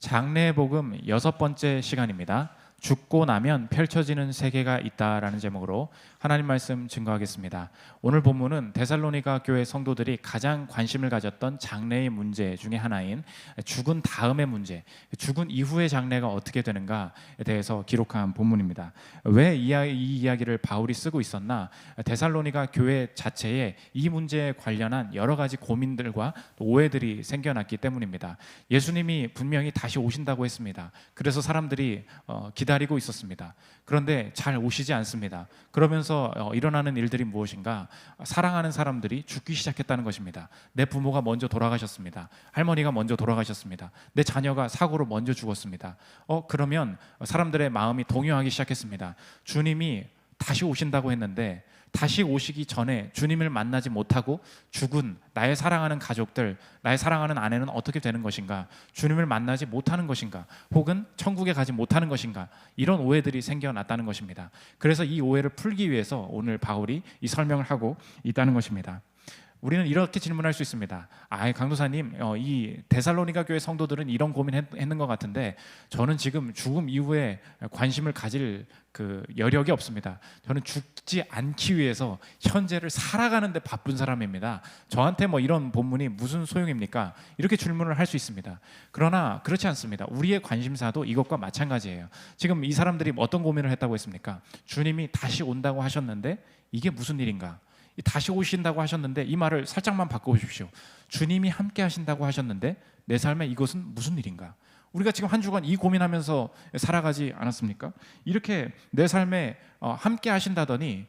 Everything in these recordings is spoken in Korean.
장래의 복음 6번째 시간입니다. 죽고 나면 펼쳐지는 세계가 있다라는 제목으로 하나님 말씀 증거하겠습니다. 오늘 본문은 데살로니가 교회 성도들이 가장 관심을 가졌던 장래의 문제 중에 하나인 죽은 다음의 문제, 죽은 이후의 장래가 어떻게 되는가에 대해서 기록한 본문입니다. 왜 이 이야기를 바울이 쓰고 있었나? 데살로니가 교회 자체에 이 문제에 관련한 여러 가지 고민들과 오해들이 생겨났기 때문입니다. 예수님이 분명히 다시 오신다고 했습니다. 그래서 사람들이 기다리고 있었습니다. 그런데 잘 오시지 않습니다. 그러면서 일어나는 일들이 무엇인가? 사랑하는 사람들이 죽기 시작했다는 것입니다. 내 부모가 먼저 돌아가셨습니다. 할머니가 먼저 돌아가셨습니다. 내 자녀가 사고로 먼저 죽었습니다. 그러면 사람들의 마음이 동요하기 시작했습니다. 주님이 다시 오신다고 했는데 다시 오시기 전에 주님을 만나지 못하고 죽은 나의 사랑하는 가족들, 나의 사랑하는 아내는 어떻게 되는 것인가? 주님을 만나지 못하는 것인가? 혹은 천국에 가지 못하는 것인가? 이런 오해들이 생겨났다는 것입니다. 그래서 이 오해를 풀기 위해서 오늘 바울이 이 설명을 하고 있다는 것입니다. 우리는 이렇게 질문할 수 있습니다. 강도사님, 이 데살로니가 교회 성도들은 이런 고민했는 것 같은데 저는 지금 죽음 이후에 관심을 가질 그 여력이 없습니다. 저는 죽지 않기 위해서 현재를 살아가는데 바쁜 사람입니다. 저한테 이런 본문이 무슨 소용입니까? 이렇게 질문을 할 수 있습니다. 그러나 그렇지 않습니다. 우리의 관심사도 이것과 마찬가지예요. 지금 이 사람들이 어떤 고민을 했다고 했습니까? 주님이 다시 온다고 하셨는데 이게 무슨 일인가? 다시 오신다고 하셨는데 이 말을 살짝만 바꿔보십시오. 주님이 함께 하신다고 하셨는데 내 삶에 이것은 무슨 일인가? 우리가 지금 한 주간 이 고민하면서 살아가지 않았습니까? 이렇게 내 삶에 함께 하신다더니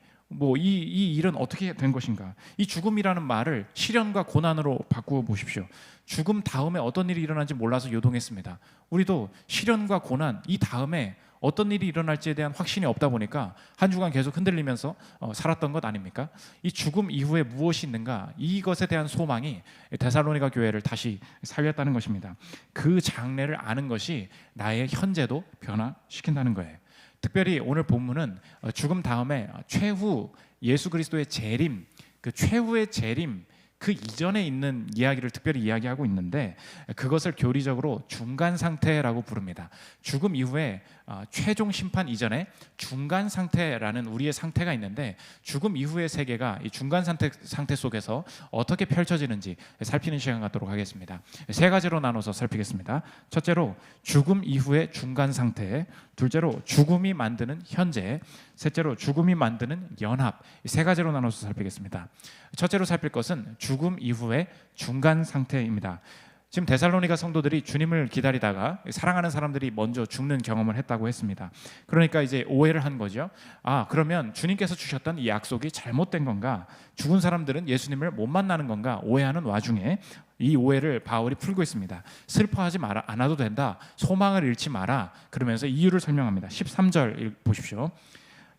이 일은 어떻게 된 것인가? 이 죽음이라는 말을 시련과 고난으로 바꾸어 보십시오. 죽음 다음에 어떤 일이 일어날지 몰라서 요동했습니다. 우리도 시련과 고난 이 다음에 어떤 일이 일어날지에 대한 확신이 없다 보니까 한 주간 계속 흔들리면서 살았던 것 아닙니까? 이 죽음 이후에 무엇이 있는가? 이것에 대한 소망이 데살로니가 교회를 다시 살렸다는 것입니다. 그 장래를 아는 것이 나의 현재도 변화시킨다는 거예요. 특별히 오늘 본문은 죽음 다음에 최후 예수 그리스도의 재림, 그 최후의 재림 그 이전에 있는 이야기를 특별히 이야기하고 있는데 그것을 교리적으로 중간 상태라고 부릅니다. 죽음 이후에 최종 심판 이전에 중간 상태라는 우리의 상태가 있는데 죽음 이후의 세계가 이 중간 상태 속에서 어떻게 펼쳐지는지 살피는 시간 갖도록 하겠습니다. 세 가지로 나눠서 살피겠습니다. 첫째로 죽음 이후의 중간 상태, 둘째로 죽음이 만드는 현재, 셋째로 죽음이 만드는 연합. 이 세 가지로 나눠서 살피겠습니다. 첫째로 살필 것은 죽음 이후의 중간 상태입니다. 지금 데살로니가 성도들이 주님을 기다리다가 사랑하는 사람들이 먼저 죽는 경험을 했다고 했습니다. 그러니까 이제 오해를 한 거죠. 그러면 주님께서 주셨던 이 약속이 잘못된 건가? 죽은 사람들은 예수님을 못 만나는 건가? 오해하는 와중에 이 오해를 바울이 풀고 있습니다. 슬퍼하지 않아도 된다. 소망을 잃지 마라. 그러면서 이유를 설명합니다. 13절 보십시오.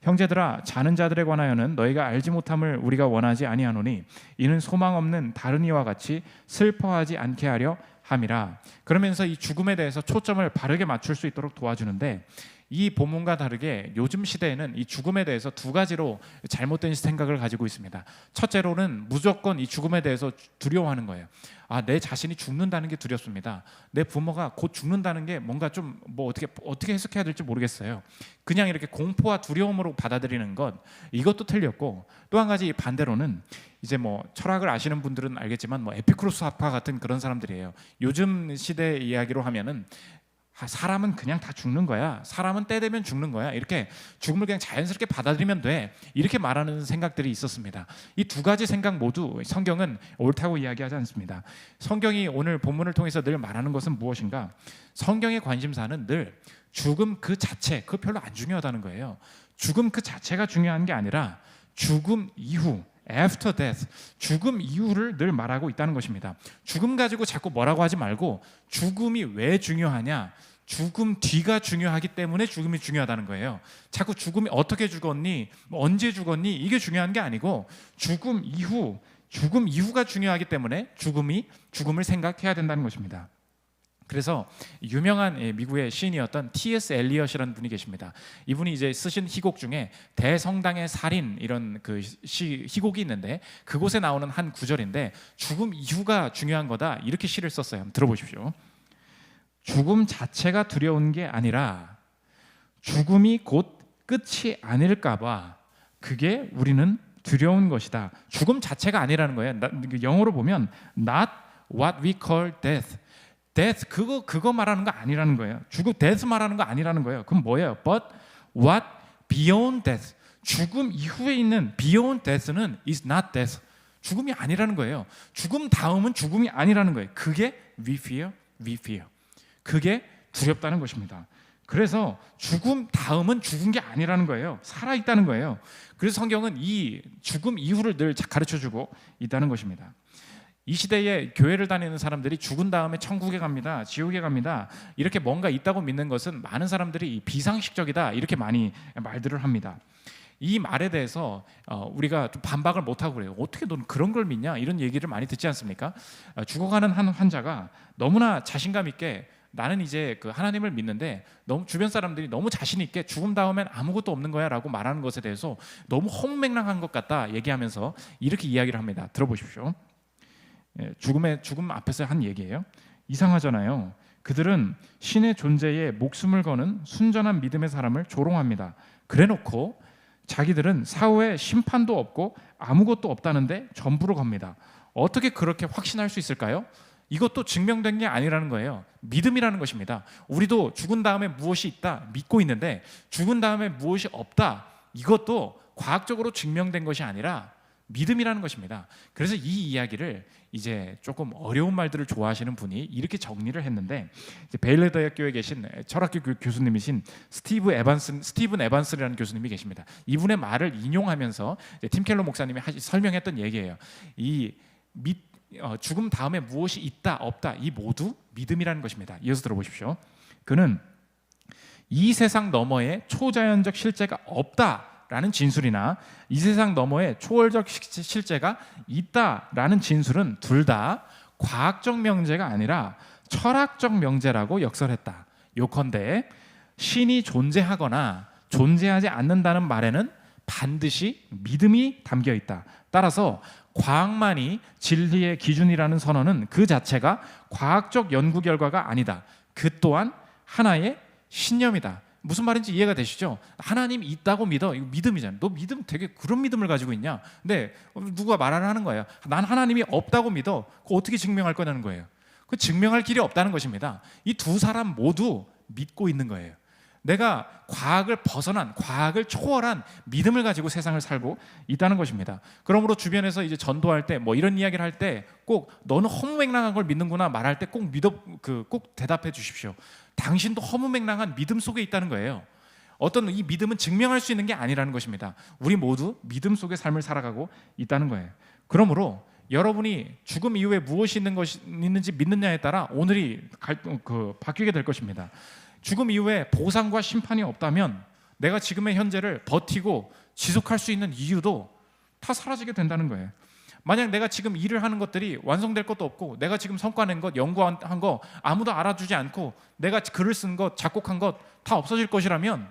형제들아, 자는 자들에 관하여는 너희가 알지 못함을 우리가 원하지 아니하노니 이는 소망 없는 다른 이와 같이 슬퍼하지 않게 하려 함이라. 그러면서 이 죽음에 대해서 초점을 바르게 맞출 수 있도록 도와주는데 이 본문과 다르게 요즘 시대에는 이 죽음에 대해서 두 가지로 잘못된 생각을 가지고 있습니다. 첫째로는 무조건 이 죽음에 대해서 두려워하는 거예요. 내 자신이 죽는다는 게 두렵습니다. 내 부모가 곧 죽는다는 게 뭔가 좀 어떻게 해석해야 될지 모르겠어요. 그냥 이렇게 공포와 두려움으로 받아들이는 것, 이것도 틀렸고, 또 한 가지 반대로는 이제 철학을 아시는 분들은 알겠지만 에피쿠로스 학파 같은 그런 사람들이에요. 요즘 시대 이야기로 하면은 사람은 그냥 다 죽는 거야. 사람은 때 되면 죽는 거야. 이렇게 죽음을 그냥 자연스럽게 받아들이면 돼. 이렇게 말하는 생각들이 있었습니다. 이 두 가지 생각 모두 성경은 옳다고 이야기하지 않습니다. 성경이 오늘 본문을 통해서 늘 말하는 것은 무엇인가? 성경의 관심사는 늘 죽음 그 자체, 그거 별로 안 중요하다는 거예요. 죽음 그 자체가 중요한 게 아니라 죽음 이후, after death, 죽음 이후를 늘 말하고 있다는 것입니다. 죽음 가지고 자꾸 뭐라고 하지 말고 죽음이 왜 중요하냐? 죽음 뒤가 중요하기 때문에 죽음이 중요하다는 거예요. 자꾸 죽음이 어떻게 죽었니? 언제 죽었니? 이게 중요한 게 아니고 죽음 이후가 중요하기 때문에 죽음을 생각해야 된다는 것입니다. 그래서 유명한 미국의 시인이었던 T.S. 엘리엇이라는 분이 계십니다. 이분이 이제 쓰신 희곡 중에 대성당의 살인 이런 그 희곡이 있는데 그곳에 나오는 한 구절인데 죽음 이후가 중요한 거다 이렇게 시를 썼어요. 한번 들어보십시오. 죽음 자체가 두려운 게 아니라 죽음이 곧 끝이 아닐까 봐 그게 우리는 두려운 것이다. 죽음 자체가 아니라는 거예요. 영어로 보면 not what we call death. death 그거 말하는 거 아니라는 거예요. 죽음 death 말하는 거 아니라는 거예요. 그럼 뭐예요? But what beyond death. 죽음 이후에 있는 beyond death는 is not death. 죽음이 아니라는 거예요. 죽음 다음은 죽음이 아니라는 거예요. 그게 we fear. 그게 두렵다는 것입니다. 그래서 죽음 다음은 죽은 게 아니라는 거예요. 살아있다는 거예요. 그래서 성경은 이 죽음 이후를 늘 가르쳐주고 있다는 것입니다. 이 시대에 교회를 다니는 사람들이 죽은 다음에 천국에 갑니다, 지옥에 갑니다, 이렇게 뭔가 있다고 믿는 것은 많은 사람들이 비상식적이다 이렇게 많이 말들을 합니다. 이 말에 대해서 우리가 좀 반박을 못하고 그래요. 어떻게 넌 그런 걸 믿냐 이런 얘기를 많이 듣지 않습니까? 죽어가는 한 환자가 너무나 자신감 있게 나는 이제 그 하나님을 믿는데 너무 주변 사람들이 너무 자신 있게 죽음 다음엔 아무것도 없는 거야 라고 말하는 것에 대해서 너무 허무맹랑한 것 같다 얘기하면서 이렇게 이야기를 합니다. 들어보십시오. 죽음 앞에서 한 얘기예요. 이상하잖아요. 그들은 신의 존재에 목숨을 거는 순전한 믿음의 사람을 조롱합니다. 그래놓고 자기들은 사후에 심판도 없고 아무것도 없다는데 전부로 갑니다. 어떻게 그렇게 확신할 수 있을까요? 이것도 증명된 게 아니라는 거예요. 믿음이라는 것입니다. 우리도 죽은 다음에 무엇이 있다 믿고 있는데 죽은 다음에 무엇이 없다 이것도 과학적으로 증명된 것이 아니라 믿음이라는 것입니다. 그래서 이 이야기를 이제 조금 어려운 말들을 좋아하시는 분이 이렇게 정리를 했는데 베일러 대학교에 계신 철학교 교수님이신 스티븐 에반스라는 교수님이 계십니다. 이분의 말을 인용하면서 팀 켈러 목사님이 설명했던 얘기예요. 죽음 다음에 무엇이 있다 없다 이 모두 믿음이라는 것입니다. 이어서 들어보십시오. 그는 이 세상 너머에 초자연적 실제가 없다라는 진술이나 이 세상 너머에 초월적 실제가 있다라는 진술은 둘 다 과학적 명제가 아니라 철학적 명제라고 역설했다. 요컨대 신이 존재하거나 존재하지 않는다는 말에는 반드시 믿음이 담겨 있다. 따라서 과학만이 진리의 기준이라는 선언은 그 자체가 과학적 연구 결과가 아니다. 그 또한 하나의 신념이다. 무슨 말인지 이해가 되시죠? 하나님이 있다고 믿어. 이거 믿음이잖아. 너 믿음 되게 그런 믿음을 가지고 있냐? 근데 누가 말을 하는 거예요. 난 하나님이 없다고 믿어. 그거 어떻게 증명할 거냐는 거예요. 그 증명할 길이 없다는 것입니다. 이 두 사람 모두 믿고 있는 거예요. 내가 과학을 벗어난, 과학을 초월한 믿음을 가지고 세상을 살고 있다는 것입니다. 그러므로 주변에서 이제 전도할 때 뭐 이런 이야기를 할 때 꼭 너는 허무맹랑한 걸 믿는구나 말할 때 꼭 대답해 주십시오. 당신도 허무맹랑한 믿음 속에 있다는 거예요. 어떤 이 믿음은 증명할 수 있는 게 아니라는 것입니다. 우리 모두 믿음 속의 삶을 살아가고 있다는 거예요. 그러므로 여러분이 죽음 이후에 무엇이 있는지 믿느냐에 따라 오늘이 바뀌게 될 것입니다. 죽음 이후에 보상과 심판이 없다면 내가 지금의 현재를 버티고 지속할 수 있는 이유도 다 사라지게 된다는 거예요. 만약 내가 지금 일을 하는 것들이 완성될 것도 없고 내가 지금 성과 낸 것, 연구한 거 아무도 알아주지 않고 내가 글을 쓴 것, 작곡한 것 다 없어질 것이라면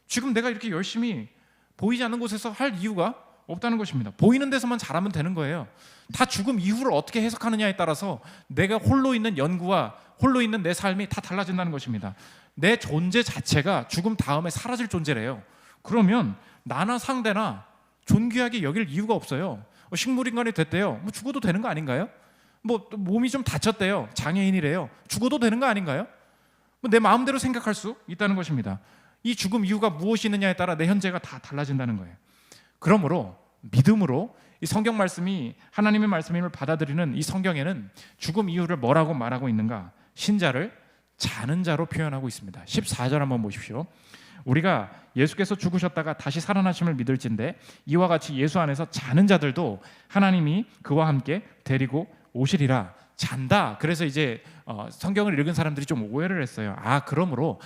지금 내가 이렇게 열심히 보이지 않는 곳에서 할 이유가 없다는 것입니다. 보이는 데서만 잘하면 되는 거예요. 다 죽음 이후를 어떻게 해석하느냐에 따라서 내가 홀로 있는 연구와 홀로 있는 내 삶이 다 달라진다는 것입니다. 내 존재 자체가 죽음 다음에 사라질 존재래요. 그러면 나나 상대나 존귀하게 여길 이유가 없어요. 식물인간이 됐대요. 뭐 죽어도 되는 거 아닌가요? 뭐 몸이 좀 다쳤대요. 장애인이래요. 죽어도 되는 거 아닌가요? 뭐 내 마음대로 생각할 수 있다는 것입니다. 이 죽음 이유가 무엇이 있느냐에 따라 내 현재가 다 달라진다는 거예요. 그러므로 믿음으로 이 성경 말씀이 하나님의 말씀임을 받아들이는 이 성경에는 죽음 이유를 뭐라고 말하고 있는가? 신자를 자는 자로 표현하고 있습니다. 14절 한번 보십시오. 우리가 예수께서 죽으셨다가 다시 살아나심을 믿을진데 이와 같이 예수 안에서 자는 자들도 하나님이 그와 함께 데리고 오시리라. 잔다. 그래서 이제 성경을 읽은 사람들이 좀 오해를 했어요. 그러므로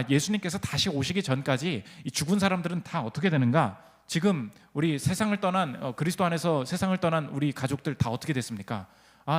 예수님께서 다시 오시기 전까지 이 죽은 사람들은 다 어떻게 되는가? 지금 우리 세상을 떠난 그리스도 안에서 세상을 떠난 우리 가족들 다 어떻게 됐습니까?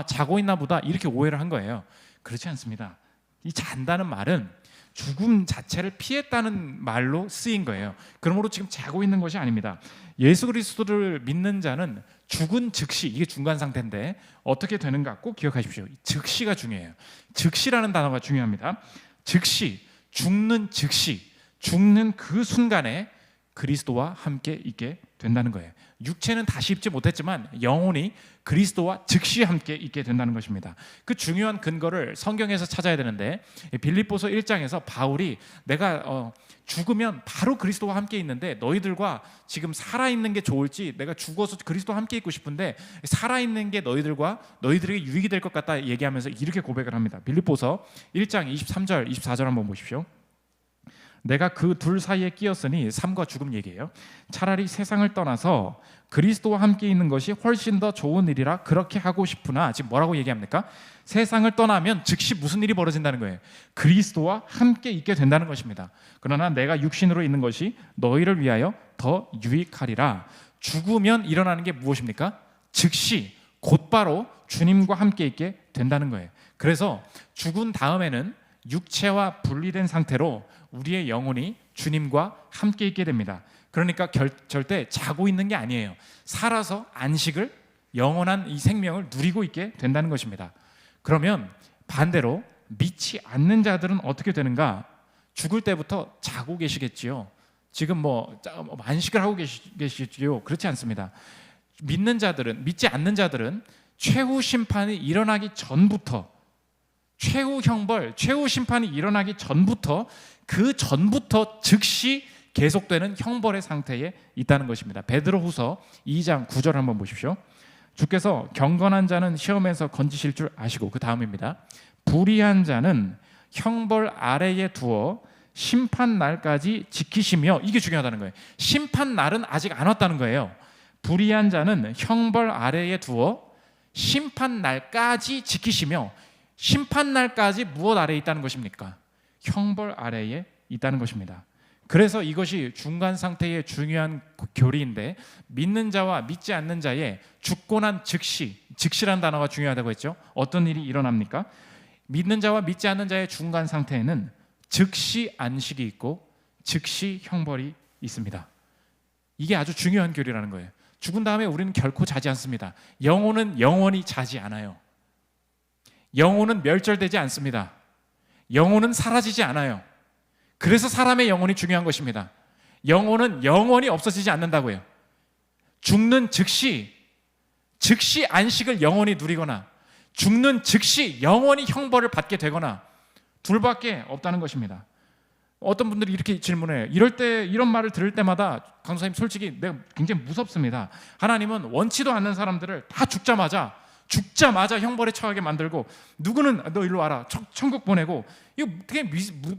자고 있나 보다 이렇게 오해를 한 거예요. 그렇지 않습니다. 이 잔다는 말은 죽음 자체를 피했다는 말로 쓰인 거예요. 그러므로 지금 자고 있는 것이 아닙니다. 예수 그리스도를 믿는 자는 죽은 즉시, 이게 중간 상태인데 어떻게 되는가 꼭 기억하십시오. 즉시가 중요해요. 즉시라는 단어가 중요합니다. 즉시, 죽는 즉시, 죽는 그 순간에 그리스도와 함께 있게 된다는 거예요. 육체는 다시 입지 못했지만 영혼이 그리스도와 즉시 함께 있게 된다는 것입니다. 그 중요한 근거를 성경에서 찾아야 되는데, 빌립보서 1장에서 바울이 내가 죽으면 바로 그리스도와 함께 있는데 너희들과 지금 살아있는 게 좋을지, 내가 죽어서 그리스도와 함께 있고 싶은데 살아있는 게 너희들에게 유익이 될 것 같다 얘기하면서 이렇게 고백을 합니다. 빌립보서 1장 23절 24절 한번 보십시오. 내가 그 둘 사이에 끼었으니, 삶과 죽음 얘기예요. 차라리 세상을 떠나서 그리스도와 함께 있는 것이 훨씬 더 좋은 일이라 그렇게 하고 싶으나, 지금 뭐라고 얘기합니까? 세상을 떠나면 즉시 무슨 일이 벌어진다는 거예요? 그리스도와 함께 있게 된다는 것입니다. 그러나 내가 육신으로 있는 것이 너희를 위하여 더 유익하리라. 죽으면 일어나는 게 무엇입니까? 즉시 곧바로 주님과 함께 있게 된다는 거예요. 그래서 죽은 다음에는 육체와 분리된 상태로 우리의 영혼이 주님과 함께 있게 됩니다. 그러니까 절대 자고 있는 게 아니에요. 살아서 안식을, 영원한 이 생명을 누리고 있게 된다는 것입니다. 그러면 반대로 믿지 않는 자들은 어떻게 되는가? 죽을 때부터 자고 계시겠지요. 지금 뭐 안식을 하고 계시지요. 그렇지 않습니다. 믿지 않는 자들은 최후 심판이 일어나기 전부터, 최후 형벌, 최후 심판이 일어나기 전부터, 그 전부터 즉시 계속되는 형벌의 상태에 있다는 것입니다. 베드로후서 2장 9절 한번 보십시오. 주께서 경건한 자는 시험에서 건지실 줄 아시고, 그 다음입니다. 불의한 자는 형벌 아래에 두어 심판 날까지 지키시며, 이게 중요하다는 거예요. 심판 날은 아직 안 왔다는 거예요. 불의한 자는 형벌 아래에 두어 심판 날까지 지키시며, 심판 날까지 무엇 아래에 있다는 것입니까? 형벌 아래에 있다는 것입니다. 그래서 이것이 중간 상태의 중요한 교리인데, 믿는 자와 믿지 않는 자의 죽고 난 즉시라는 단어가 중요하다고 했죠. 어떤 일이 일어납니까? 믿는 자와 믿지 않는 자의 중간 상태에는 즉시 안식이 있고 즉시 형벌이 있습니다. 이게 아주 중요한 교리라는 거예요. 죽은 다음에 우리는 결코 자지 않습니다. 영혼은 영원히 자지 않아요. 영혼은 멸절되지 않습니다. 영혼은 사라지지 않아요. 그래서 사람의 영혼이 중요한 것입니다. 영혼은 영원히 없어지지 않는다고요. 죽는 즉시 안식을 영원히 누리거나, 죽는 즉시 영원히 형벌을 받게 되거나, 둘밖에 없다는 것입니다. 어떤 분들이 이렇게 질문해요. 이런 말을 들을 때마다 강사님, 솔직히 내가 굉장히 무섭습니다. 하나님은 원치도 않는 사람들을 다 죽자마자 형벌에 처하게 만들고, 누구는 너 일로 와라, 천국 보내고, 이거 되게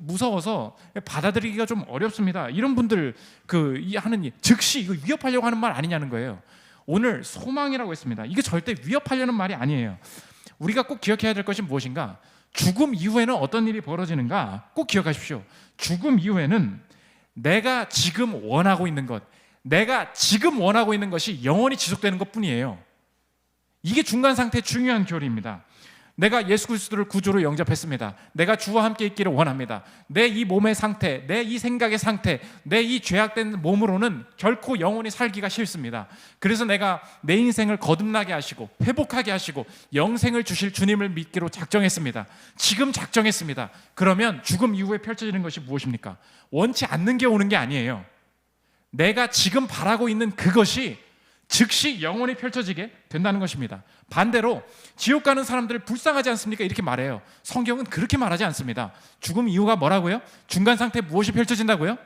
무서워서 받아들이기가 좀 어렵습니다. 이런 분들 하는 즉시 이거 위협하려고 하는 말 아니냐는 거예요. 오늘 소망이라고 했습니다. 이게 절대 위협하려는 말이 아니에요. 우리가 꼭 기억해야 될 것이 무엇인가? 죽음 이후에는 어떤 일이 벌어지는가? 꼭 기억하십시오. 죽음 이후에는 내가 지금 원하고 있는 것이 영원히 지속되는 것뿐이에요. 이게 중간 상태의 중요한 교리입니다. 내가 예수 그리스도를 구주로 영접했습니다. 내가 주와 함께 있기를 원합니다. 내 이 몸의 상태, 내 이 생각의 상태, 내 이 죄악된 몸으로는 결코 영원히 살기가 싫습니다. 그래서 내가 내 인생을 거듭나게 하시고 회복하게 하시고 영생을 주실 주님을 믿기로 작정했습니다. 지금 작정했습니다. 그러면 죽음 이후에 펼쳐지는 것이 무엇입니까? 원치 않는 게 오는 게 아니에요. 내가 지금 바라고 있는 그것이 즉시 영원히 펼쳐지게 된다는 것입니다. 반대로 지옥 가는 사람들 불쌍하지 않습니까? 이렇게 말해요. 성경은 그렇게 말하지 않습니다. 죽음 이후가 뭐라고요? 중간 상태 무엇이 펼쳐진다고요?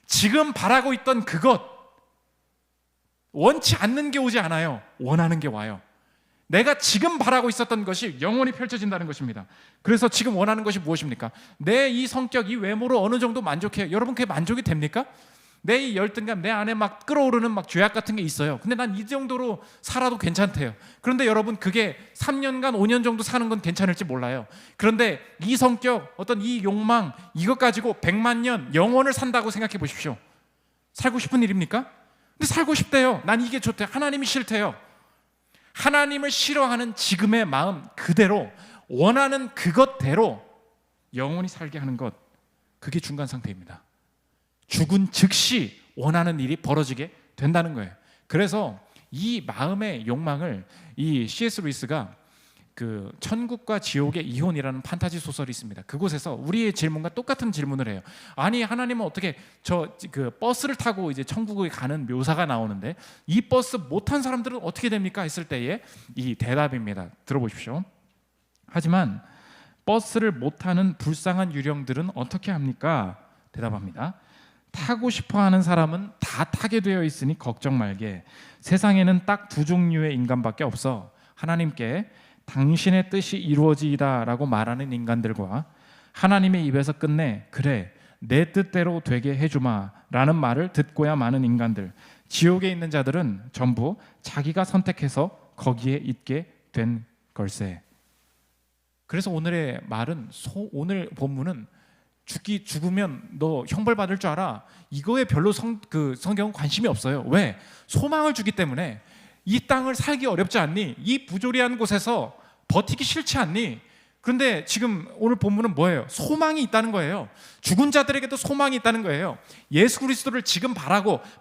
지금 바라고 있던 그것, 원치 않는 게 오지 않아요. 원하는 게 와요. 내가 지금 바라고 있었던 것이 영원히 펼쳐진다는 것입니다. 그래서 지금 원하는 것이 무엇입니까? 내 이 성격, 이 외모로 어느 정도 만족해요. 여러분 그게 만족이 됩니까? 내 이 열등감, 내 안에 막 끓어오르는 막 죄악 같은 게 있어요. 근데 난 이 정도로 살아도 괜찮대요. 그런데 여러분 그게 3년간 5년 정도 사는 건 괜찮을지 몰라요. 그런데 이 성격, 어떤 이 욕망, 이것 가지고 100만 년 영원을 산다고 생각해 보십시오. 살고 싶은 일입니까? 근데 살고 싶대요. 난 이게 좋대요. 하나님이 싫대요. 하나님을 싫어하는 지금의 마음 그대로, 원하는 그것대로 영원히 살게 하는 것, 그게 중간 상태입니다. 죽은 즉시 원하는 일이 벌어지게 된다는 거예요. 그래서 이 마음의 욕망을 이 C.S. 루이스가 그 천국과 지옥의 이혼이라는 판타지 소설이 있습니다. 그곳에서 우리의 질문과 똑같은 질문을 해요. 아니 하나님은 어떻게 저 그 버스를 타고 이제 천국에 가는 묘사가 나오는데 이 버스 못 탄 사람들은 어떻게 됩니까? 했을 때의 이 대답입니다. 들어보십시오. 하지만 버스를 못 타는 불쌍한 유령들은 어떻게 합니까? 대답합니다. 타고 싶어하는 사람은 다 타게 되어 있으니 걱정 말게. 세상에는 딱 두 종류의 인간밖에 없어. 하나님께 당신의 뜻이 이루어지이다라고 말하는 인간들과 하나님의 입에서 끝내 그래 내 뜻대로 되게 해주마라는 말을 듣고야 마는 인간들. 지옥에 있는 자들은 전부 자기가 선택해서 거기에 있게 된 걸세. 그래서 오늘의 말은 오늘 본문은 죽으면 너 형벌 받을 줄 알아. 이거에 별로 성경은 관심이 없어요. 왜? 소망을 주기 때문에. 이 땅을 살기 어렵지 않니? 이 부조리한 곳에서 버티기 싫지 않니? 그런데 지금 오늘 본문은 뭐예요? 소망이 있다는 거예요. 죽은 자들에게도 소망이 있다는 거예요. 예수 그리스도를 지금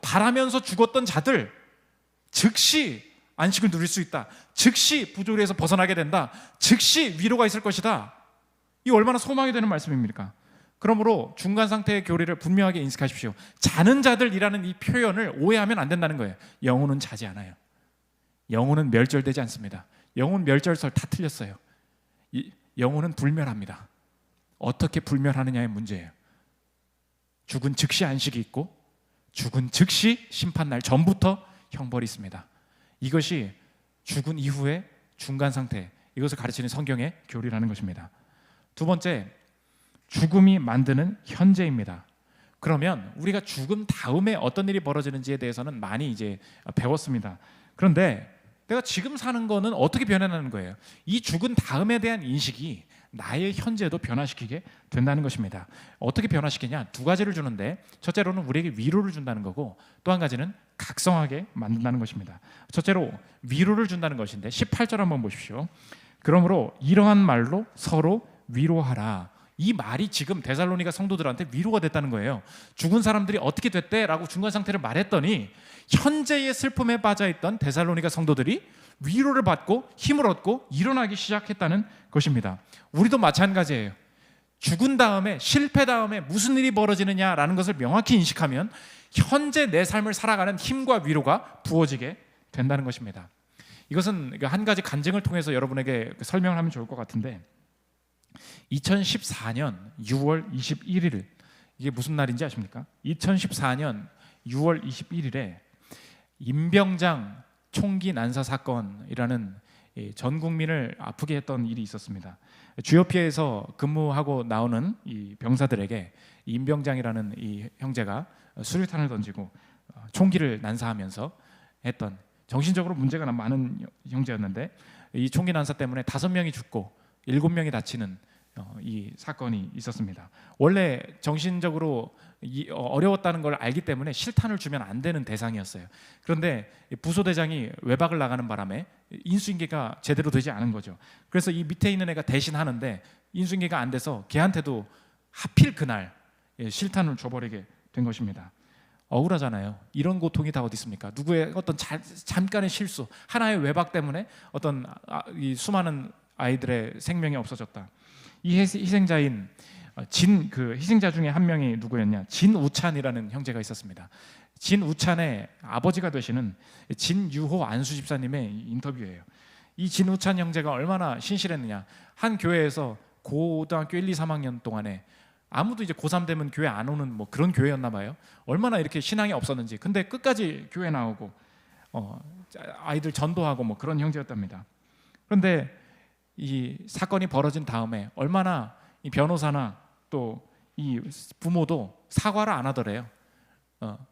바라면서 죽었던 자들 즉시 안식을 누릴 수 있다. 즉시 부조리에서 벗어나게 된다. 즉시 위로가 있을 것이다. 이 얼마나 소망이 되는 말씀입니까? 그러므로 중간 상태의 교리를 분명하게 인식하십시오. 자는 자들이라는 이 표현을 오해하면 안 된다는 거예요. 영혼은 자지 않아요. 영혼은 멸절되지 않습니다. 영혼 멸절설 다 틀렸어요. 영혼은 불멸합니다. 어떻게 불멸하느냐의 문제예요. 죽은 즉시 안식이 있고 죽은 즉시 심판날 전부터 형벌이 있습니다. 이것이 죽은 이후의 중간 상태, 이것을 가르치는 성경의 교리라는 것입니다. 두 번째, 죽음이 만드는 현재입니다. 그러면 우리가 죽음 다음에 어떤 일이 벌어지는지에 대해서는 많이 이제 배웠습니다. 그런데 내가 지금 사는 거는 어떻게 변해나는 거예요? 이 죽은 다음에 대한 인식이 나의 현재도 변화시키게 된다는 것입니다. 어떻게 변화시키냐? 두 가지를 주는데 첫째로는 우리에게 위로를 준다는 거고 또 한 가지는 각성하게 만든다는 것입니다. 첫째로 위로를 준다는 것인데 18절 한번 보십시오. 그러므로 이러한 말로 서로 위로하라. 이 말이 지금 데살로니가 성도들한테 위로가 됐다는 거예요. 죽은 사람들이 어떻게 됐대라고 중간 상태를 말했더니 현재의 슬픔에 빠져있던 데살로니가 성도들이 위로를 받고 힘을 얻고 일어나기 시작했다는 것입니다. 우리도 마찬가지예요. 죽은 다음에, 실패 다음에 무슨 일이 벌어지느냐라는 것을 명확히 인식하면 현재 내 삶을 살아가는 힘과 위로가 부어지게 된다는 것입니다. 이것은 한 가지 간증을 통해서 여러분에게 설명을 하면 좋을 것 같은데 2014년 6월 21일 이게 무슨 날인지 아십니까? 2014년 6월 21일에 임병장 총기 난사 사건이라는 전 국민을 아프게 했던 일이 있었습니다. 주요 피해에서 근무하고 나오는 이 병사들에게 임병장이라는 이 형제가 수류탄을 던지고 총기를 난사하면서 했던 정신적으로 문제가 많은 형제였는데 이 총기 난사 때문에 5명이 죽고 7명이 다치는 이 사건이 있었습니다. 원래 정신적으로 어려웠다는 걸 알기 때문에 실탄을 주면 안 되는 대상이었어요. 그런데 부소대장이 외박을 나가는 바람에 인수인계가 제대로 되지 않은 거죠. 그래서 이 밑에 있는 애가 대신 하는데 인수인계가 안 돼서 걔한테도 하필 그날 실탄을 줘버리게 된 것입니다. 억울하잖아요. 이런 고통이 다 어디 있습니까? 누구의 어떤 잠깐의 실수, 하나의 외박 때문에 어떤 이 수많은 아이들의 생명이 없어졌다. 이 희생자인 희생자 중에 한 명이 누구였냐? 진우찬이라는 형제가 있었습니다. 진우찬의 아버지가 되시는 진유호 안수 집사님의 인터뷰예요. 이 진우찬 형제가 얼마나 신실했느냐? 한 교회에서 고등학교 1, 2, 3학년 동안에 아무도 이제 고3 되면 교회 안 오는 뭐 그런 교회였나 봐요. 얼마나 이렇게 신앙이 없었는지. 근데 끝까지 교회 나오고 아이들 전도하고 뭐 그런 형제였답니다. 그런데 이 사건이 벌어진 다음에 얼마나 이 변호사나 또 이 부모도 사과를 안 하더래요.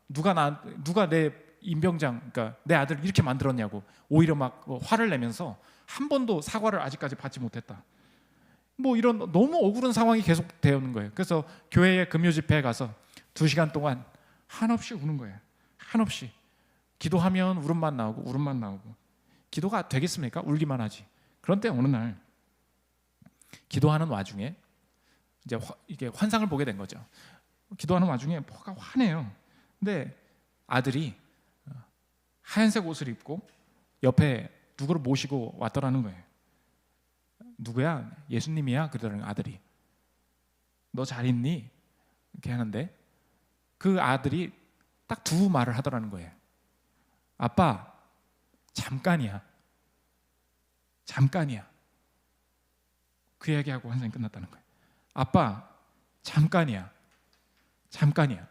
누가 내 임병장, 그러니까 내 아들 이렇게 만들었냐고 오히려 막 화를 내면서 한 번도 사과를 아직까지 받지 못했다. 뭐 이런 너무 억울한 상황이 계속 되는 거예요. 그래서 교회의 금요 집회에 가서 2시간 동안 한없이 우는 거예요. 한없이 기도하면 울음만 나오고 기도가 되겠습니까? 울기만 하지. 그런데 어느 날 기도하는 와중에 이제 이게 환상을 보게 된 거죠. 기도하는 와중에 뭐가 화내요. 근데 아들이 하얀색 옷을 입고 옆에 누구를 모시고 왔더라는 거예요. 누구야? 예수님이야? 그러더라는 아들이. 너 잘 있니? 이렇게 하는데 그 아들이 딱 두 말을 하더라는 거예요. 아빠, 잠깐이야. 잠깐이야. 그 이야기하고 환상이 끝났다는 거예요. 아빠, 잠깐이야. 잠깐이야.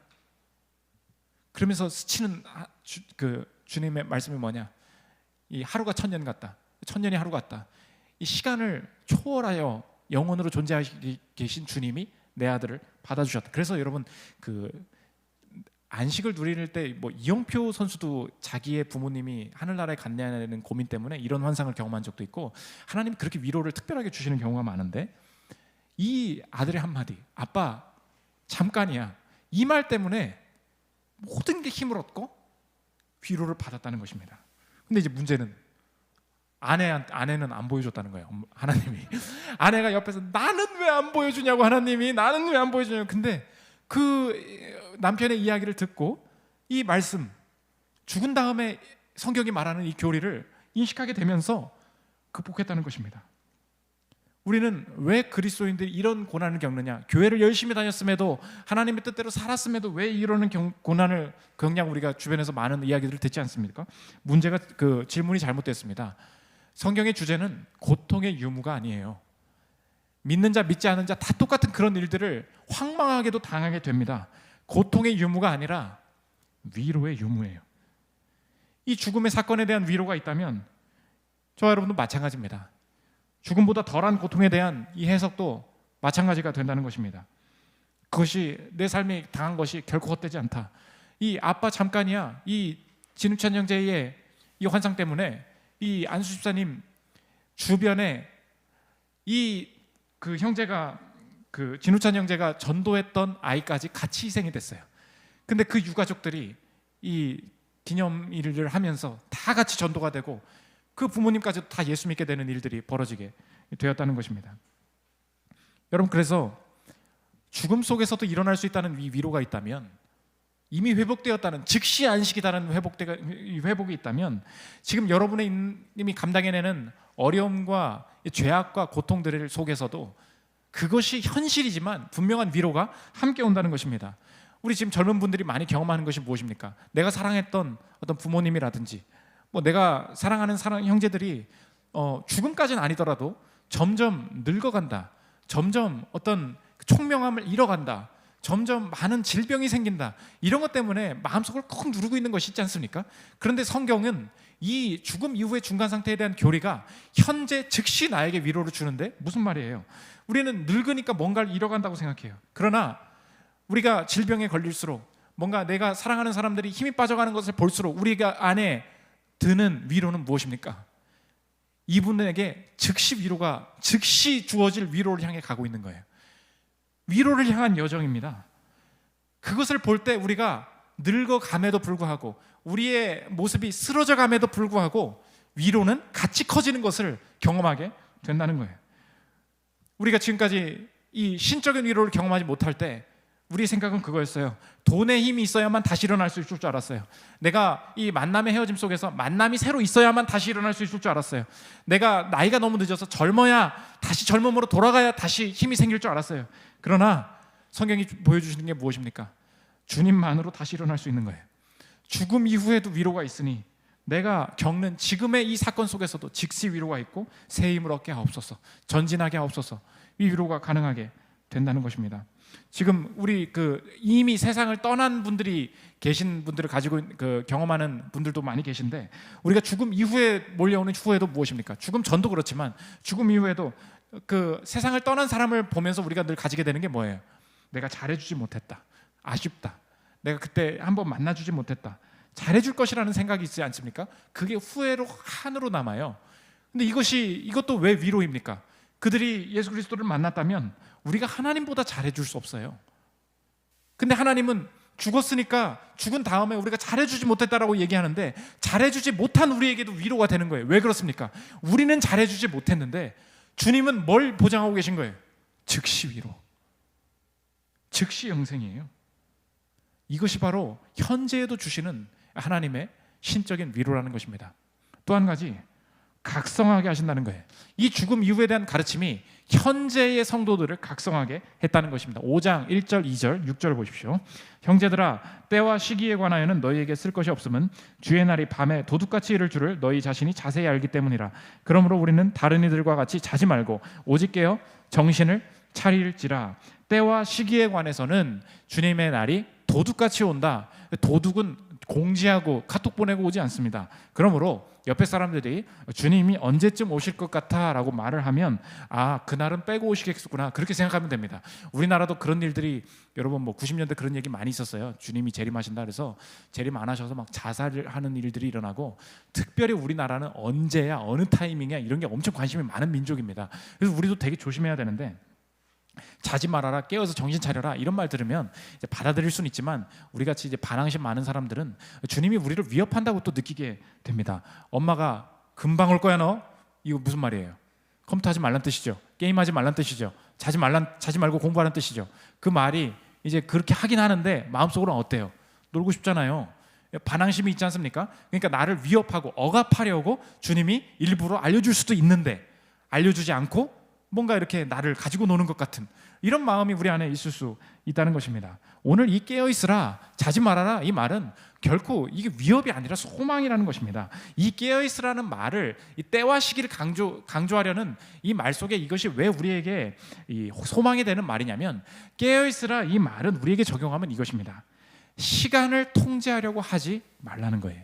그러면서 스치는 주님의 말씀이 뭐냐? 이 하루가 천년 같다. 천년이 하루 같다. 이 시간을 초월하여 영원으로 존재하시 계신 주님이 내 아들을 받아주셨다. 그래서 여러분 안식을 누릴 때 뭐 이영표 선수도 자기의 부모님이 하늘나라에 갔냐는 고민 때문에 이런 환상을 경험한 적도 있고 하나님 그렇게 위로를 특별하게 주시는 경우가 많은데 이 아들의 한마디 아빠 잠깐이야 이 말 때문에 모든 게 힘을 얻고 위로를 받았다는 것입니다. 근데 이제 문제는 아내는 안 보여줬다는 거예요. 하나님이 아내가 옆에서 나는 왜 안 보여주냐고 하나님이 나는 왜 안 보여주냐고. 근데 그 남편의 이야기를 듣고 이 말씀 죽은 다음에 성경이 말하는 이 교리를 인식하게 되면서 극복했다는 것입니다. 우리는 왜 그리스도인들이 이런 고난을 겪느냐? 교회를 열심히 다녔음에도 하나님의 뜻대로 살았음에도 왜 이러는 고난을 겪냐고 우리가 주변에서 많은 이야기들을 듣지 않습니까? 문제가 질문이 잘못됐습니다. 성경의 주제는 고통의 유무가 아니에요. 믿는 자 믿지 않는 자 다 똑같은 그런 일들을 황망하게도 당하게 됩니다. 고통의 유무가 아니라 위로의 유무예요. 이 죽음의 사건에 대한 위로가 있다면 저와 여러분도 마찬가지입니다. 죽음보다 덜한 고통에 대한 이 해석도 마찬가지가 된다는 것입니다. 그것이 내 삶이 당한 것이 결코 헛되지 않다. 이 아빠 잠깐이야. 이 진우찬 형제의 이 환상 때문에 이 안수 집사님 주변에 그 형제가 진우찬 형제가 전도했던 아이까지 같이 희생이 됐어요. 근데 그 유가족들이 이 기념일을 하면서 다 같이 전도가 되고 그 부모님까지도 다 예수 믿게 되는 일들이 벌어지게 되었다는 것입니다. 여러분 그래서 죽음 속에서도 일어날 수 있다는 위로가 있다면 이미 회복되었다는 즉시 안식이다는 회복이 있다면 지금 여러분의 이미 감당해내는 어려움과 죄악과 고통들 속에서도 그것이 현실이지만 분명한 위로가 함께 온다는 것입니다. 우리 지금 젊은 분들이 많이 경험하는 것이 무엇입니까? 내가 사랑했던 어떤 부모님이라든지 내가 사랑하는 형제들이 죽음까지는 아니더라도 점점 늙어간다. 점점 어떤 총명함을 잃어간다. 점점 많은 질병이 생긴다. 이런 것 때문에 마음속을 꼭 누르고 있는 것이 있지 않습니까? 그런데 성경은 이 죽음 이후의 중간 상태에 대한 교리가 현재 즉시 나에게 위로를 주는데 무슨 말이에요? 우리는 늙으니까 뭔가를 잃어간다고 생각해요. 그러나 우리가 질병에 걸릴수록 뭔가 내가 사랑하는 사람들이 힘이 빠져가는 것을 볼수록 우리가 안에 드는 위로는 무엇입니까? 이분에게 즉시 주어질 위로를 향해 가고 있는 거예요. 위로를 향한 여정입니다. 그것을 볼 때 우리가 늙어감에도 불구하고 우리의 모습이 쓰러져감에도 불구하고 위로는 같이 커지는 것을 경험하게 된다는 거예요. 우리가 지금까지 이 신적인 위로를 경험하지 못할 때 우리 생각은 그거였어요. 돈의 힘이 있어야만 다시 일어날 수 있을 줄 알았어요. 내가 이 만남의 헤어짐 속에서 만남이 새로 있어야만 다시 일어날 수 있을 줄 알았어요. 내가 나이가 너무 늦어서 젊어야 다시 젊음으로 돌아가야 다시 힘이 생길 줄 알았어요. 그러나 성경이 보여주시는 게 무엇입니까? 주님만으로 다시 일어날 수 있는 거예요. 죽음 이후에도 위로가 있으니 내가 겪는 지금의 이 사건 속에서도 즉시 위로가 있고 새 힘을 얻게 하옵소서, 전진하게 하옵소서, 이 위로가 가능하게 된다는 것입니다. 지금 우리 이미 세상을 떠난 분들이 계신 분들을 가지고 경험하는 분들도 많이 계신데 우리가 죽음 이후에 몰려오는 후회도 무엇입니까? 죽음 전도 그렇지만 죽음 이후에도 세상을 떠난 사람을 보면서 우리가 늘 가지게 되는 게 뭐예요? 내가 잘해주지 못했다, 아쉽다, 내가 그때 한번 만나주지 못했다, 잘해줄 것이라는 생각이 있지 않습니까? 그게 후회로 한으로 남아요. 근데 이것도 왜 위로입니까? 그들이 예수 그리스도를 만났다면 우리가 하나님보다 잘해줄 수 없어요. 근데 하나님은 죽었으니까 죽은 다음에 우리가 잘해주지 못했다라고 얘기하는데 잘해주지 못한 우리에게도 위로가 되는 거예요. 왜 그렇습니까? 우리는 잘해주지 못했는데 주님은 뭘 보장하고 계신 거예요? 즉시 위로, 즉시 영생이에요. 이것이 바로 현재에도 주시는 하나님의 신적인 위로라는 것입니다. 또 한 가지 각성하게 하신다는 거예요. 이 죽음 이후에 대한 가르침이 현재의 성도들을 각성하게 했다는 것입니다. 5장 1절, 2절, 6절 보십시오. 형제들아, 때와 시기에 관하여는 너희에게 쓸 것이 없음은 주의 날이 밤에 도둑같이 이를 줄을 너희 자신이 자세히 알기 때문이라. 그러므로 우리는 다른 이들과 같이 자지 말고 오직 깨어 정신을 차릴지라. 때와 시기에 관해서는 주님의 날이 도둑같이 온다. 도둑은 공지하고 카톡 보내고 오지 않습니다. 그러므로 옆에 사람들이 주님이 언제쯤 오실 것 같아 라고 말을 하면 그날은 빼고 오시겠구나 그렇게 생각하면 됩니다. 우리나라도 그런 일들이 여러분 90년대 그런 얘기 많이 있었어요. 주님이 재림하신다 그래서 재림 안 하셔서 막 자살을 하는 일들이 일어나고, 특별히 우리나라는 언제야 어느 타이밍이야 이런 게 엄청 관심이 많은 민족입니다. 그래서 우리도 되게 조심해야 되는데, 자지 말아라, 깨어서 정신 차려라 이런 말 들으면 이제 받아들일 수는 있지만, 우리 같이 이제 반항심 많은 사람들은 주님이 우리를 위협한다고 또 느끼게 됩니다. 엄마가 금방 올 거야 너, 이거 무슨 말이에요? 컴퓨터 하지 말란 뜻이죠. 게임하지 말란 뜻이죠. 자지 말고 공부하란 뜻이죠. 그 말이 이제 그렇게 하긴 하는데 마음속으로는 어때요? 놀고 싶잖아요. 반항심이 있지 않습니까? 그러니까 나를 위협하고 억압하려고 주님이 일부러 알려줄 수도 있는데 알려주지 않고 뭔가 이렇게 나를 가지고 노는 것 같은 이런 마음이 우리 안에 있을 수 있다는 것입니다. 오늘 이 깨어있으라, 자지 말아라 이 말은 결코 이게 위협이 아니라 소망이라는 것입니다. 이 깨어있으라는 말을, 이 때와 시기를 강조하려는 이 말 속에 이것이 왜 우리에게 이 소망이 되는 말이냐면, 깨어있으라 이 말은 우리에게 적용하면 이것입니다. 시간을 통제하려고 하지 말라는 거예요.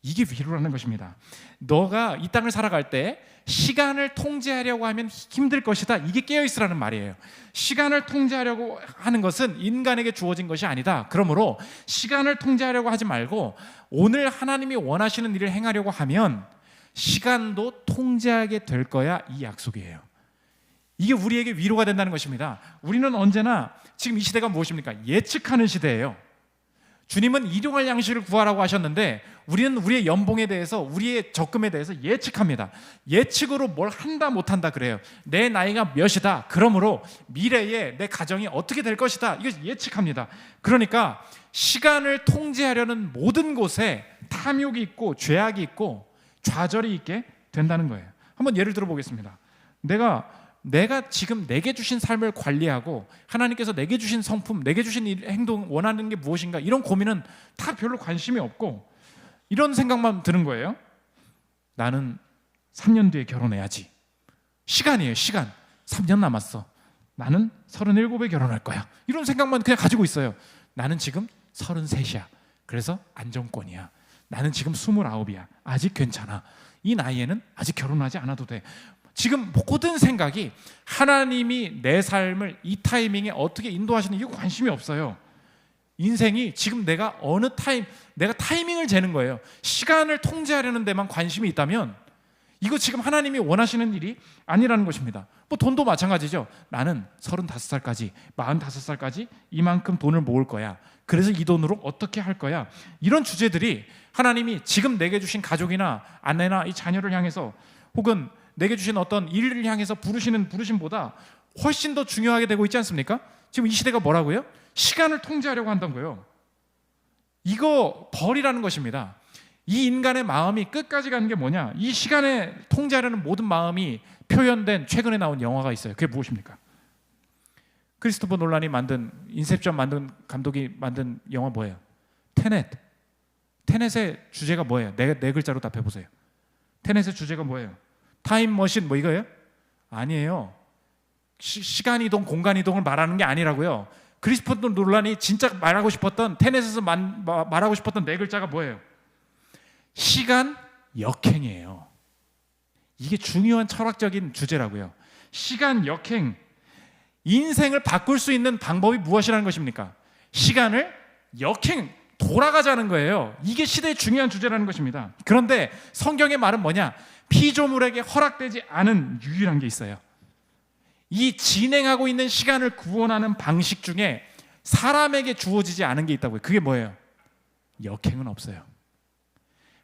이게 위로라는 것입니다. 너가 이 땅을 살아갈 때 시간을 통제하려고 하면 힘들 것이다. 이게 깨어있으라는 말이에요. 시간을 통제하려고 하는 것은 인간에게 주어진 것이 아니다. 그러므로 시간을 통제하려고 하지 말고 오늘 하나님이 원하시는 일을 행하려고 하면 시간도 통제하게 될 거야, 이 약속이에요. 이게 우리에게 위로가 된다는 것입니다. 우리는 언제나 지금 이 시대가 무엇입니까? 예측하는 시대예요. 주님은 일용할 양식을 구하라고 하셨는데 우리는 우리의 연봉에 대해서, 우리의 적금에 대해서 예측합니다. 예측으로 뭘 한다 못한다 그래요. 내 나이가 몇이다, 그러므로 미래에 내 가정이 어떻게 될 것이다, 이거 예측합니다. 그러니까 시간을 통제하려는 모든 곳에 탐욕이 있고 죄악이 있고 좌절이 있게 된다는 거예요. 한번 예를 들어 보겠습니다. 내가 지금 내게 주신 삶을 관리하고 하나님께서 내게 주신 성품, 내게 주신 행동, 원하는 게 무엇인가, 이런 고민은 다 별로 관심이 없고 이런 생각만 드는 거예요. 나는 3년 뒤에 결혼해야지. 시간이에요, 시간. 3년 남았어. 나는 37에 결혼할 거야. 이런 생각만 그냥 가지고 있어요. 나는 지금 33이야. 그래서 안정권이야. 나는 지금 29이야. 아직 괜찮아. 이 나이에는 아직 결혼하지 않아도 돼. 지금 모든 생각이 하나님이 내 삶을 이 타이밍에 어떻게 인도하시는, 이거 관심이 없어요. 인생이 지금 내가 내가 타이밍을 재는 거예요. 시간을 통제하려는 데만 관심이 있다면 이거 지금 하나님이 원하시는 일이 아니라는 것입니다. 돈도 마찬가지죠. 나는 35살까지 45살까지 이만큼 돈을 모을 거야. 그래서 이 돈으로 어떻게 할 거야. 이런 주제들이 하나님이 지금 내게 주신 가족이나 아내나 이 자녀를 향해서, 혹은 내게 주신 어떤 일을 향해서 부르시는 부르심보다 훨씬 더 중요하게 되고 있지 않습니까? 지금 이 시대가 뭐라고요? 시간을 통제하려고 한다는 거예요. 이거 버리라는 것입니다. 이 인간의 마음이 끝까지 가는 게 뭐냐? 이 시간에 통제하려는 모든 마음이 표현된 최근에 나온 영화가 있어요. 그게 무엇입니까? 크리스토퍼 놀란이 만든, 인셉션 만든 감독이 만든 영화 뭐예요? 테넷. 테넷의 주제가 뭐예요? 네 글자로 답해 보세요. 테넷의 주제가 뭐예요? 타임머신 뭐 이거예요? 아니에요. 시간 이동, 공간 이동을 말하는 게 아니라고요. 크리스토퍼 놀란이 진짜 말하고 싶었던, 테넷에서 말하고 싶었던 네 글자가 뭐예요? 시간 역행이에요. 이게 중요한 철학적인 주제라고요. 시간 역행. 인생을 바꿀 수 있는 방법이 무엇이라는 것입니까? 시간을 돌아가자는 거예요. 이게 시대의 중요한 주제라는 것입니다. 그런데 성경의 말은 뭐냐? 피조물에게 허락되지 않은 유일한 게 있어요. 이 진행하고 있는 시간을 구원하는 방식 중에 사람에게 주어지지 않은 게 있다고요. 그게 뭐예요? 역행은 없어요.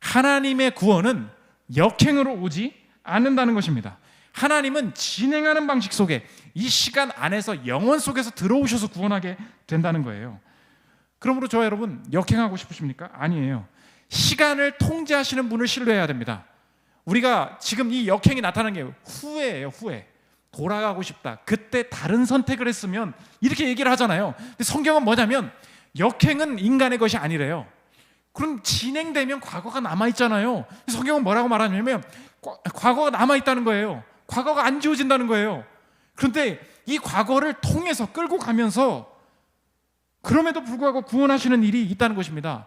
하나님의 구원은 역행으로 오지 않는다는 것입니다. 하나님은 진행하는 방식 속에, 이 시간 안에서, 영원 속에서 들어오셔서 구원하게 된다는 거예요. 그러므로 저와 여러분, 역행하고 싶으십니까? 아니에요. 시간을 통제하시는 분을 신뢰해야 됩니다. 우리가 지금 이 역행이 나타나는 게 후회예요. 후회. 돌아가고 싶다. 그때 다른 선택을 했으면 이렇게 얘기를 하잖아요. 근데 성경은 뭐냐면 역행은 인간의 것이 아니래요. 그럼 진행되면 과거가 남아있잖아요. 성경은 뭐라고 말하냐면 과거가 남아있다는 거예요. 과거가 안 지워진다는 거예요. 그런데 이 과거를 통해서 끌고 가면서 그럼에도 불구하고 구원하시는 일이 있다는 것입니다.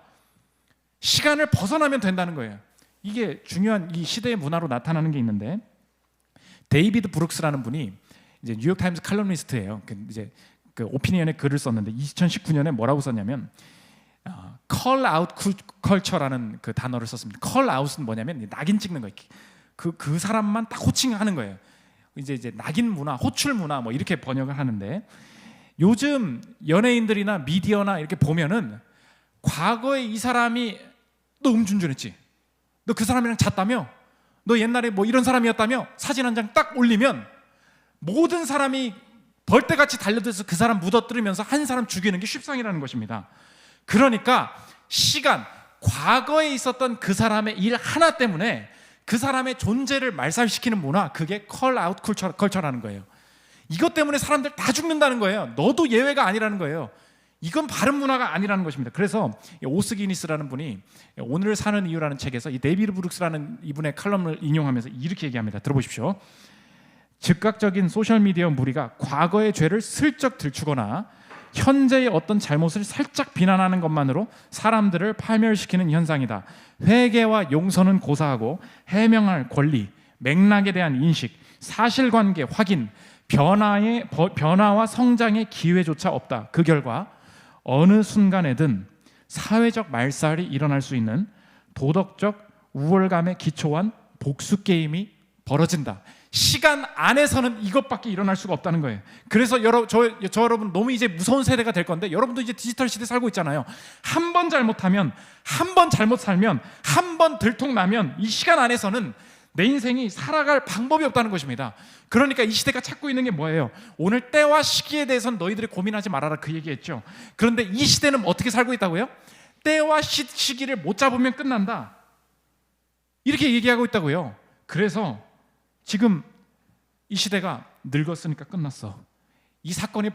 시간을 벗어나면 된다는 거예요. 이게 중요한 이 시대의 문화로 나타나는 게 있는데, 데이비드 브룩스라는 분이 이제 뉴욕 타임스 칼럼니스트예요. 이제 그 오피니언에 글을 썼는데 2019년에 뭐라고 썼냐면 call out culture라는 그 단어를 썼습니다. call out은 뭐냐면 낙인 찍는 거예요. 그 사람만 딱 호칭하는 거예요. 이제 낙인 문화, 호출 문화 뭐 이렇게 번역을 하는데, 요즘 연예인들이나 미디어나 이렇게 보면은 과거에 이 사람이 너 음주운전했지? 너 그 사람이랑 잤다며? 너 옛날에 뭐 이런 사람이었다며? 사진 한 장 딱 올리면 모든 사람이 벌떼같이 달려들어서 그 사람 무너뜨리면서 한 사람 죽이는 게 쉽상이라는 것입니다. 그러니까 시간, 과거에 있었던 그 사람의 일 하나 때문에 그 사람의 존재를 말살시키는 문화, 그게 call out culture라는 거예요. 이것 때문에 사람들 다 죽는다는 거예요. 너도 예외가 아니라는 거예요. 이건 바른 문화가 아니라는 것입니다. 그래서 오스기니스라는 분이 오늘 사는 이유라는 책에서 이 데이비드 브룩스라는 이분의 칼럼을 인용하면서 이렇게 얘기합니다. 들어보십시오. 즉각적인 소셜미디어 무리가 과거의 죄를 슬쩍 들추거나 현재의 어떤 잘못을 살짝 비난하는 것만으로 사람들을 파멸시키는 현상이다. 회개와 용서는 고사하고 해명할 권리, 맥락에 대한 인식, 사실관계 확인, 변화와 성장의 기회조차 없다. 그 결과 어느 순간에든 사회적 말살이 일어날 수 있는 도덕적 우월감에 기초한 복수 게임이 벌어진다. 시간 안에서는 이것밖에 일어날 수가 없다는 거예요. 그래서 저 여러분 너무 이제 무서운 세대가 될 건데, 여러분도 이제 디지털 시대 살고 있잖아요. 한 번 잘못하면, 한 번 잘못 살면, 한 번 들통나면 이 시간 안에서는 내 인생이 살아갈 방법이 없다는 것입니다. 그러니까 이 시대가 찾고 있는 게 뭐예요? 오늘 때와 시기에 대해서는 너희들이 고민하지 말아라, 그 얘기했죠. 그런데 이 시대는 어떻게 살고 있다고요? 때와 시기를 못 잡으면 끝난다, 이렇게 얘기하고 있다고요. 그래서 지금 이 시대가 늙었으니까 끝났어. 이 사건이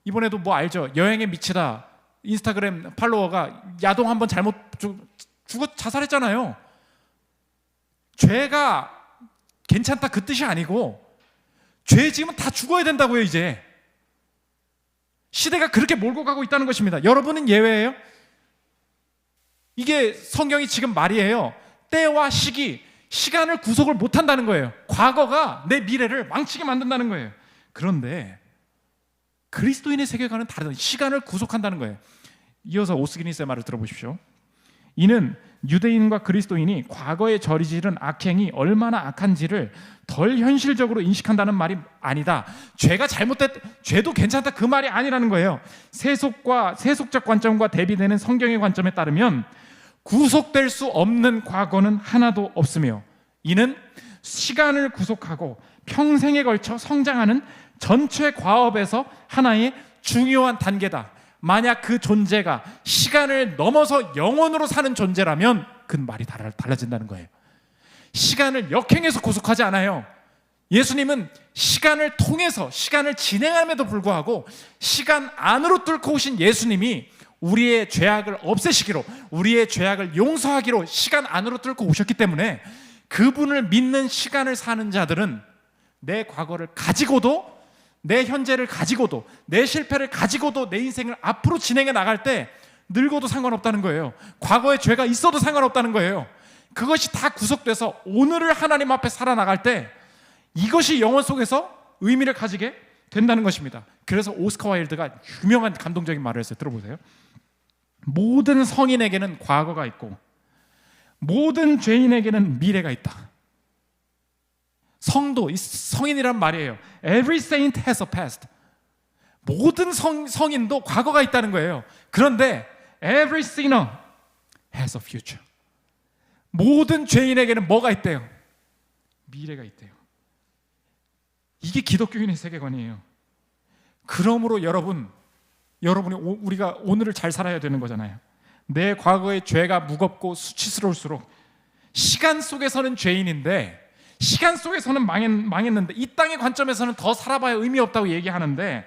이번에도 뭐 알죠? 여행에 미치다 인스타그램 팔로워가 야동 한번 잘못 죽어 자살했잖아요. 죄가 괜찮다 그 뜻이 아니고, 죄 지으면 다 죽어야 된다고요. 이제 시대가 그렇게 몰고 가고 있다는 것입니다. 여러분은 예외예요? 이게 성경이 지금 말이에요. 때와 시기, 시간을 구속을 못한다는 거예요. 과거가 내 미래를 망치게 만든다는 거예요. 그런데 그리스도인의 세계관은 다르다. 시간을 구속한다는 거예요. 이어서 오스기니스의 말을 들어보십시오. 이는 유대인과 그리스도인이 과거에 저지른 악행이 얼마나 악한지를 덜 현실적으로 인식한다는 말이 아니다. 죄도 괜찮다 그 말이 아니라는 거예요. 세속적 관점과 대비되는 성경의 관점에 따르면 구속될 수 없는 과거는 하나도 없으며, 이는 시간을 구속하고 평생에 걸쳐 성장하는 전체 과업에서 하나의 중요한 단계다. 만약 그 존재가 시간을 넘어서 영원으로 사는 존재라면 그 말이 달라진다는 거예요. 시간을 역행해서 구속하지 않아요. 예수님은 시간을 통해서, 시간을 진행함에도 불구하고 시간 안으로 뚫고 오신 예수님이 우리의 죄악을 없애시기로, 우리의 죄악을 용서하기로 시간 안으로 뚫고 오셨기 때문에, 그분을 믿는 시간을 사는 자들은 내 과거를 가지고도, 내 현재를 가지고도, 내 실패를 가지고도 내 인생을 앞으로 진행해 나갈 때 늙어도 상관없다는 거예요. 과거에 죄가 있어도 상관없다는 거예요. 그것이 다 구속돼서 오늘을 하나님 앞에 살아나갈 때 이것이 영혼 속에서 의미를 가지게 된다는 것입니다. 그래서 오스카 와일드가 유명한 감동적인 말을 했어요. 들어보세요. 모든 성인에게는 과거가 있고 모든 죄인에게는 미래가 있다. 성인이란 말이에요. Every saint has a past. 모든 성인도 과거가 있다는 거예요. 그런데 every sinner has a future. 모든 죄인에게는 뭐가 있대요? 미래가 있대요. 이게 기독교인의 세계관이에요. 그러므로 우리가 오늘을 잘 살아야 되는 거잖아요. 내 과거의 죄가 무겁고 수치스러울수록 시간 속에서는 죄인인데, 시간 속에서는 망했는데, 이 땅의 관점에서는 더 살아봐야 의미 없다고 얘기하는데,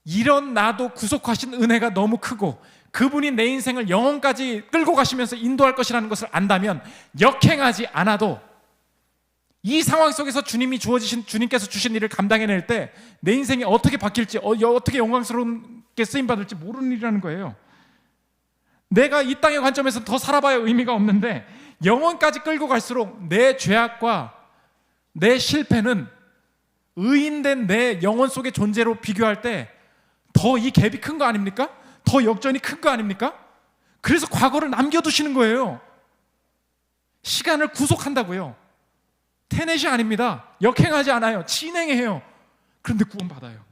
이런 나도 구속하신 은혜가 너무 크고 그분이 내 인생을 영원까지 끌고 가시면서 인도할 것이라는 것을 안다면 역행하지 않아도 이 상황 속에서 주님께서 주신 일을 감당해낼 때 내 인생이 어떻게 바뀔지, 어떻게 영광스럽게 쓰임받을지 모르는 일이라는 거예요. 내가 이 땅의 관점에서 더 살아봐야 의미가 없는데 영원까지 끌고 갈수록 내 죄악과 내 실패는 의인된 내 영혼 속의 존재로 비교할 때 더 이 갭이 큰 거 아닙니까? 더 역전이 큰 거 아닙니까? 그래서 과거를 남겨두시는 거예요. 시간을 구속한다고요. 테넷이 아닙니다. 역행하지 않아요. 진행해요. 그런데 구원받아요.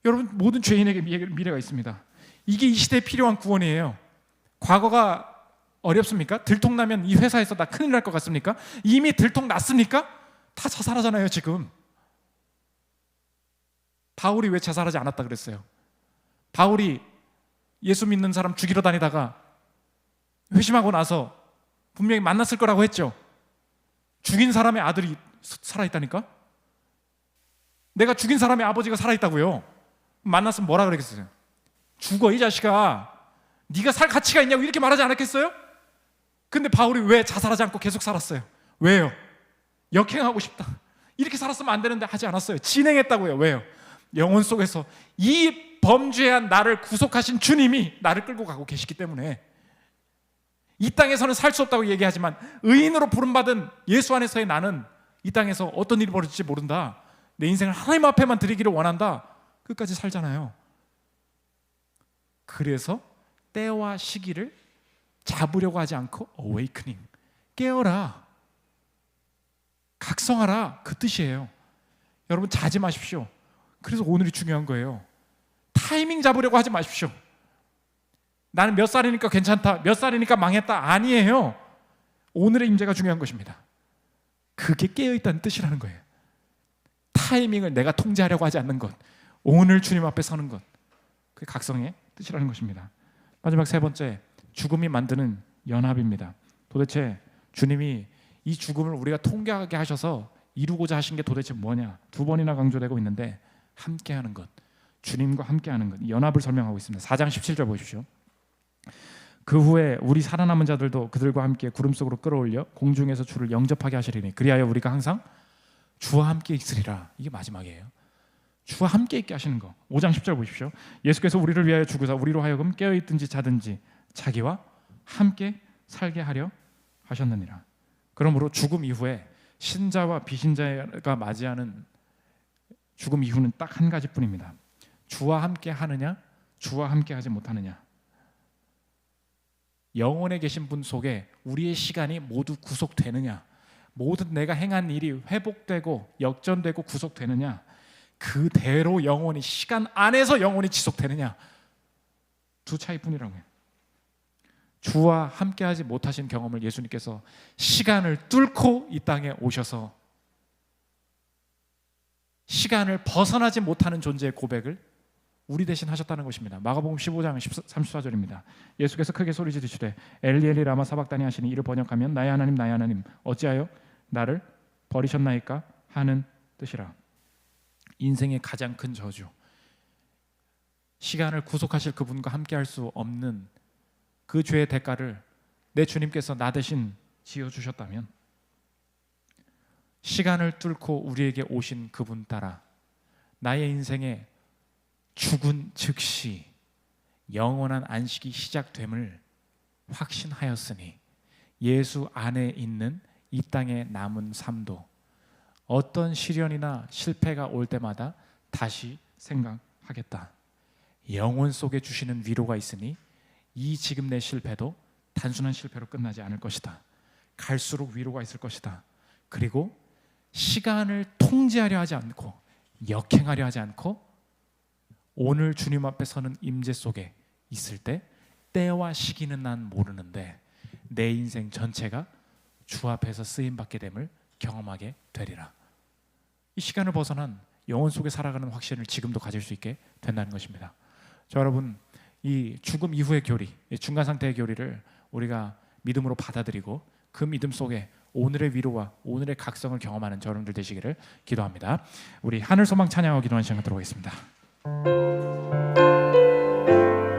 여러분, 모든 죄인에게 미래가 있습니다. 이게 이 시대에 필요한 구원이에요. 과거가 어렵습니까? 들통나면 이 회사에서 나 큰일 날 것 같습니까? 이미 들통났습니까? 다 자살하잖아요 지금. 바울이 왜 자살하지 않았다 그랬어요? 바울이 예수 믿는 사람 죽이러 다니다가 회심하고 나서 분명히 만났을 거라고 했죠. 죽인 사람의 아들이 살아있다니까? 내가 죽인 사람의 아버지가 살아있다고요. 만났으면 뭐라 그러겠어요? 죽어 이 자식아, 네가 살 가치가 있냐고 이렇게 말하지 않았겠어요? 근데 바울이 왜 자살하지 않고 계속 살았어요? 왜요? 역행하고 싶다. 이렇게 살았으면 안 되는데 하지 않았어요. 진행했다고요. 왜요? 영혼 속에서 이 범죄한 나를 구속하신 주님이 나를 끌고 가고 계시기 때문에. 이 땅에서는 살 수 없다고 얘기하지만 의인으로 부름받은 예수 안에서의 나는 이 땅에서 어떤 일이 벌어질지 모른다. 내 인생을 하나님 앞에만 드리기를 원한다. 끝까지 살잖아요. 그래서 때와 시기를 잡으려고 하지 않고 awakening, 깨어라, 각성하라, 그 뜻이에요. 여러분, 자지 마십시오. 그래서 오늘이 중요한 거예요. 타이밍 잡으려고 하지 마십시오. 나는 몇 살이니까 괜찮다, 몇 살이니까 망했다, 아니에요. 오늘의 임재가 중요한 것입니다. 그게 깨어있다는 뜻이라는 거예요. 타이밍을 내가 통제하려고 하지 않는 것, 오늘 주님 앞에 서는 것, 그게 각성의 뜻이라는 것입니다. 마지막 세 번째, 죽음이 만드는 연합입니다. 도대체 주님이 이 죽음을 우리가 통과하게 하셔서 이루고자 하신 게 도대체 뭐냐? 두 번이나 강조되고 있는데, 함께하는 것, 주님과 함께하는 것, 연합을 설명하고 있습니다. 4장 17절 보십시오. 그 후에 우리 살아남은 자들도 그들과 함께 구름 속으로 끌어올려 공중에서 주를 영접하게 하시리니 그리하여 우리가 항상 주와 함께 있으리라. 이게 마지막이에요. 주와 함께 있게 하시는 거. 5장 10절 보십시오. 예수께서 우리를 위하여 죽으사 우리로 하여금 깨어있든지 자든지 자기와 함께 살게 하려 하셨느니라. 그러므로 죽음 이후에 신자와 비신자가 맞이하는 죽음 이후는 딱 한 가지뿐입니다. 주와 함께 하느냐, 주와 함께 하지 못하느냐. 영원에 계신 분 속에 우리의 시간이 모두 구속되느냐, 모든 내가 행한 일이 회복되고 역전되고 구속되느냐, 그대로 영원히 시간 안에서 영원히 지속되느냐, 두 차이뿐이라고요. 주와 함께하지 못하신 경험을 예수님께서 시간을 뚫고 이 땅에 오셔서 시간을 벗어나지 못하는 존재의 고백을 우리 대신 하셨다는 것입니다. 마가복음 15장 34절입니다. 예수께서 크게 소리 지르시되 엘리 엘리 라마 사박다니 하시니 이를 번역하면 나의 하나님 나의 하나님 어찌하여 나를 버리셨나이까 하는 뜻이라. 인생의 가장 큰 저주, 시간을 구속하실 그분과 함께할 수 없는 그 죄의 대가를 내 주님께서 나 대신 지어주셨다면, 시간을 뚫고 우리에게 오신 그분 따라 나의 인생에 죽은 즉시 영원한 안식이 시작됨을 확신하였으니 예수 안에 있는 이 땅의 남은 삶도 어떤 시련이나 실패가 올 때마다 다시 생각하겠다. 영혼 속에 주시는 위로가 있으니 이 지금 내 실패도 단순한 실패로 끝나지 않을 것이다. 갈수록 위로가 있을 것이다. 그리고 시간을 통제하려 하지 않고 역행하려 하지 않고 오늘 주님 앞에 서는 임재 속에 있을 때 때와 시기는 난 모르는데 내 인생 전체가 주 앞에서 쓰임받게 됨을 경험하게 되리라. 이 시간을 벗어난 영혼 속에 살아가는 확신을 지금도 가질 수 있게 된다는 것입니다. 자, 여러분, 이 죽음 이후의 교리, 이 중간 상태의 교리를 우리가 믿음으로 받아들이고 그 믿음 속에 오늘의 위로와 오늘의 각성을 경험하는 여러분들 되시기를 기도합니다. 우리 하늘 소망 찬양하고 기도하는 시간 갖도록 하겠습니다.